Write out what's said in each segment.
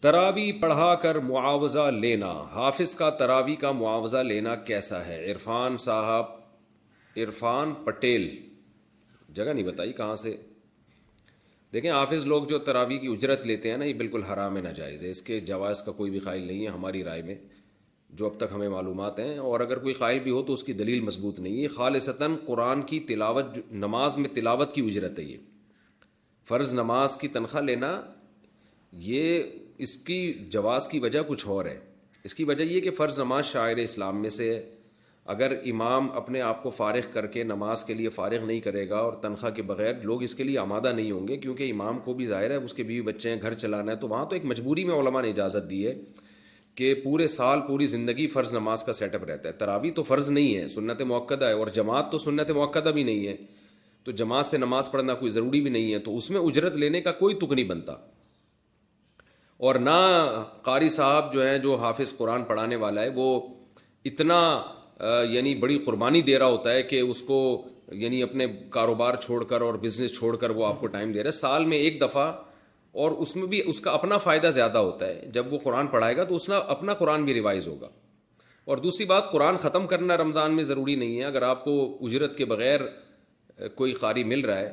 تراوی پڑھا کر معاوضہ لینا، حافظ کا تراوی کا معاوضہ لینا کیسا ہے؟ عرفان صاحب، عرفان پٹیل، جگہ نہیں بتائی کہاں سے۔ دیکھیں، حافظ لوگ جو تراوی کی اجرت لیتے ہیں نا، یہ بالکل حرام ہے، ناجائز ہے، اس کے جواز کا کوئی بھی قائل نہیں ہے ہماری رائے میں، جو اب تک ہمیں معلومات ہیں، اور اگر کوئی قائل بھی ہو تو اس کی دلیل مضبوط نہیں ہے۔ خالصتاً قرآن کی تلاوت، نماز میں تلاوت کی اجرت ہے، یہ فرض نماز کی تنخواہ لینا، یہ اس کی جواز کی وجہ کچھ اور ہے۔ اس کی وجہ یہ کہ فرض نماز شعائر اسلام میں سے ہے، اگر امام اپنے آپ کو فارغ کر کے نماز کے لیے فارغ نہیں کرے گا اور تنخواہ کے بغیر، لوگ اس کے لیے آمادہ نہیں ہوں گے، کیونکہ امام کو بھی ظاہر ہے اس کے بیوی بچے ہیں، گھر چلانا ہے، تو وہاں تو ایک مجبوری میں علماء نے اجازت دی ہے کہ پورے سال پوری زندگی فرض نماز کا سیٹ اپ رہتا ہے۔ تراویح تو فرض نہیں ہے، سنت مؤکدہ ہے، اور جماعت تو سنت مؤکدہ بھی نہیں ہے، تو جماعت سے نماز پڑھنا کوئی ضروری بھی نہیں ہے، تو اس میں اجرت لینے کا کوئی تک نہیں بنتا۔ اور نہ قاری صاحب جو ہیں، جو حافظ قرآن پڑھانے والا ہے، وہ اتنا یعنی بڑی قربانی دے رہا ہوتا ہے کہ اس کو یعنی اپنے کاروبار چھوڑ کر اور بزنس چھوڑ کر وہ آپ کو ٹائم دے رہا ہے سال میں ایک دفعہ، اور اس میں بھی اس کا اپنا فائدہ زیادہ ہوتا ہے۔ جب وہ قرآن پڑھائے گا تو اس نے اپنا قرآن بھی ریوائز ہوگا۔ اور دوسری بات، قرآن ختم کرنا رمضان میں ضروری نہیں ہے۔ اگر آپ کو اجرت کے بغیر کوئی قاری مل رہا ہے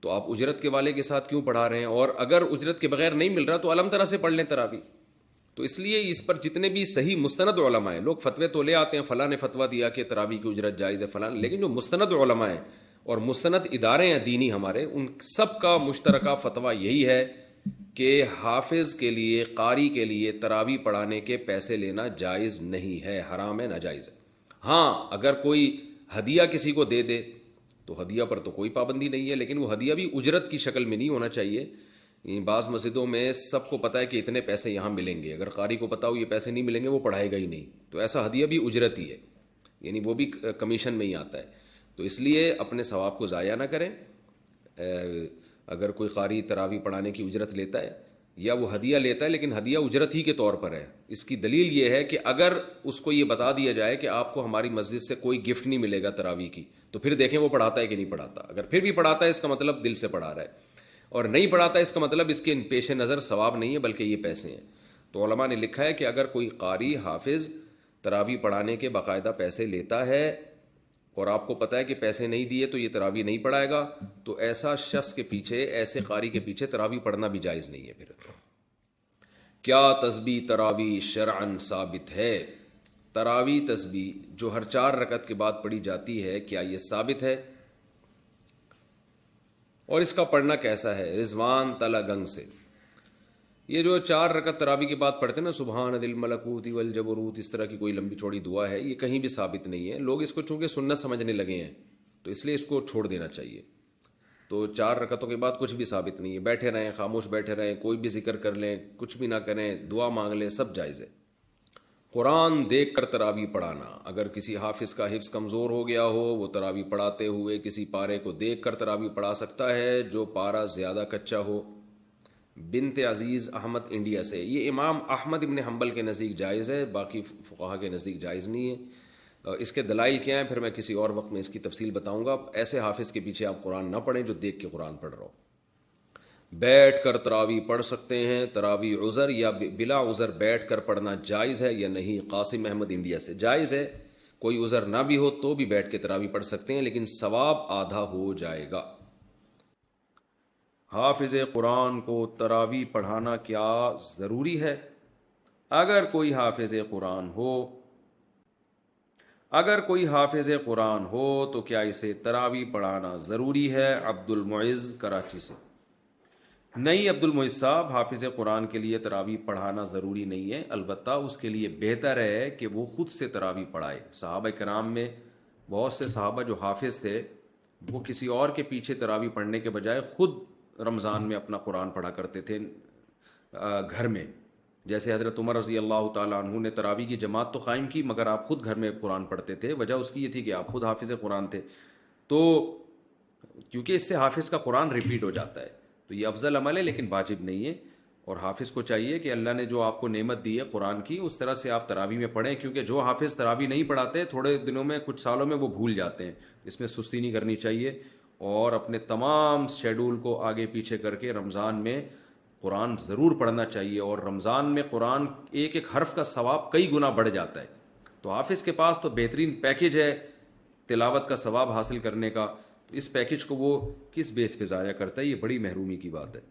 تو آپ اجرت کے والے کے ساتھ کیوں پڑھا رہے ہیں؟ اور اگر اجرت کے بغیر نہیں مل رہا تو علم طرح سے پڑھ لیں تراویح۔ تو اس لیے اس پر جتنے بھی صحیح مستند علماء ہیں، لوگ فتوے تو لے آتے ہیں، فلاں نے فتویٰ دیا کہ تراویح کی اجرت جائز ہے فلاں، لیکن جو مستند علماء ہیں اور مستند ادارے ہیں دینی ہمارے، ان سب کا مشترکہ فتویٰ یہی ہے کہ حافظ کے لیے، قاری کے لیے تراویح پڑھانے کے پیسے لینا جائز نہیں ہے، حرام ہے، ناجائز ہے۔ ہاں، اگر کوئی ہدیہ کسی کو دے دے تو ہدیہ پر تو کوئی پابندی نہیں ہے، لیکن وہ ہدیہ بھی اجرت کی شکل میں نہیں ہونا چاہیے۔ بعض مسجدوں میں سب کو پتہ ہے کہ اتنے پیسے یہاں ملیں گے، اگر قاری کو پتہ ہو یہ پیسے نہیں ملیں گے، وہ پڑھائے گا ہی نہیں، تو ایسا ہدیہ بھی اجرت ہی ہے، یعنی وہ بھی کمیشن میں ہی آتا ہے۔ تو اس لیے اپنے ثواب کو ضائع نہ کریں۔ اگر کوئی قاری تراویح پڑھانے کی اجرت لیتا ہے یا وہ ہدیہ لیتا ہے، لیکن ہدیہ اجرت ہی کے طور پر ہے، اس کی دلیل یہ ہے کہ اگر اس کو یہ بتا دیا جائے کہ آپ کو ہماری مسجد سے کوئی گفٹ نہیں ملے گا تراویح کی، تو پھر دیکھیں وہ پڑھاتا ہے کہ نہیں پڑھاتا۔ اگر پھر بھی پڑھاتا ہے، اس کا مطلب دل سے پڑھا رہا ہے، اور نہیں پڑھاتا ہے، اس کا مطلب اس کے پیش نظر ثواب نہیں ہے بلکہ یہ پیسے ہیں۔ تو علماء نے لکھا ہے کہ اگر کوئی قاری حافظ تراویح پڑھانے کے باقاعدہ پیسے لیتا ہے اور آپ کو پتہ ہے کہ پیسے نہیں دیے تو یہ تراویح نہیں پڑھائے گا، تو ایسا شخص کے پیچھے، ایسے قاری کے پیچھے تراویح پڑھنا بھی جائز نہیں ہے۔ پھر کیا تسبیح تراویح شرعاً ثابت ہے؟ تراویح تسبیح جو ہر 4 رکعت کے بعد پڑھی جاتی ہے، کیا یہ ثابت ہے؟ اور اس کا پڑھنا کیسا ہے؟ رضوان تلا گنگ سے۔ یہ جو 4 رکعت تراویح کے بعد پڑھتے ہیں نا، سبحان ذی الملکوت والجبروت، اس طرح کی کوئی لمبی چوڑی دعا ہے، یہ کہیں بھی ثابت نہیں ہے۔ لوگ اس کو چونکہ سنت سمجھنے لگے ہیں تو اس لیے اس کو چھوڑ دینا چاہیے۔ تو 4 رکعتوں کے بعد کچھ بھی ثابت نہیں ہے، بیٹھے رہیں، خاموش بیٹھے رہیں، کوئی بھی ذکر کر لیں، کچھ بھی نہ کریں، دعا مانگ لیں، سب جائز ہے۔ قرآن دیکھ کر تراویح پڑھانا، اگر کسی حافظ کا حفظ کمزور ہو گیا ہو، وہ تراویح پڑھاتے ہوئے کسی پارے کو دیکھ کر تراویح پڑھا سکتا ہے جو پارا زیادہ کچا ہو۔ بنت عزیز احمد انڈیا سے۔ یہ امام احمد ابن حنبل کے نزدیک جائز ہے، باقی فقہا کے نزدیک جائز نہیں ہے۔ اس کے دلائل کیا ہیں پھر میں کسی اور وقت میں اس کی تفصیل بتاؤں گا۔ ایسے حافظ کے پیچھے آپ قرآن نہ پڑھیں جو دیکھ کے قرآن پڑھ رہا ہو۔ بیٹھ کر تراویح پڑھ سکتے ہیں، تراویح عذر یا بلا عذر بیٹھ کر پڑھنا جائز ہے یا نہیں؟ قاسم احمد انڈیا سے۔ جائز ہے، کوئی عذر نہ بھی ہو تو بھی بیٹھ کے تراویح پڑھ سکتے ہیں، لیکن ثواب آدھا ہو جائے گا۔ حافظ قرآن کو تراویح پڑھانا کیا ضروری ہے؟ اگر کوئی حافظ قرآن ہو تو کیا اسے تراویح پڑھانا ضروری ہے؟ عبد المعز کراچی سے۔ نہیں عبد المعز صاحب، حافظ قرآن کے لیے تراویح پڑھانا ضروری نہیں ہے، البتہ اس کے لیے بہتر ہے کہ وہ خود سے تراویح پڑھائے۔ صحابہ کرام میں بہت سے صحابہ جو حافظ تھے، وہ کسی اور کے پیچھے تراویح پڑھنے کے بجائے خود رمضان میں اپنا قرآن پڑھا کرتے تھے گھر میں۔ جیسے حضرت عمر رضی اللہ تعالیٰ عنہ نے تراویح کی جماعت تو قائم کی، مگر آپ خود گھر میں قرآن پڑھتے تھے۔ وجہ اس کی یہ تھی کہ آپ خود حافظ قرآن تھے، تو کیونکہ اس سے حافظ کا قرآن ریپیٹ ہو جاتا ہے، تو یہ افضل عمل ہے لیکن واجب نہیں ہے۔ اور حافظ کو چاہیے کہ اللہ نے جو آپ کو نعمت دی ہے قرآن کی، اس طرح سے آپ تراویح میں پڑھیں، کیونکہ جو حافظ تراویح نہیں پڑھاتے تھوڑے دنوں میں، کچھ سالوں میں وہ بھول جاتے ہیں۔ اس میں سستی نہیں کرنی چاہیے، اور اپنے تمام شیڈول کو آگے پیچھے کر کے رمضان میں قرآن ضرور پڑھنا چاہیے، اور رمضان میں قرآن ایک ایک حرف کا ثواب کئی گنا بڑھ جاتا ہے. تو حافظ کے پاس تو بہترین پیکج ہے تلاوت کا ثواب حاصل کرنے کا، تو اس پیکج کو وہ کس بیس پہ ضائع کرتا ہے؟ یہ بڑی محرومی کی بات ہے.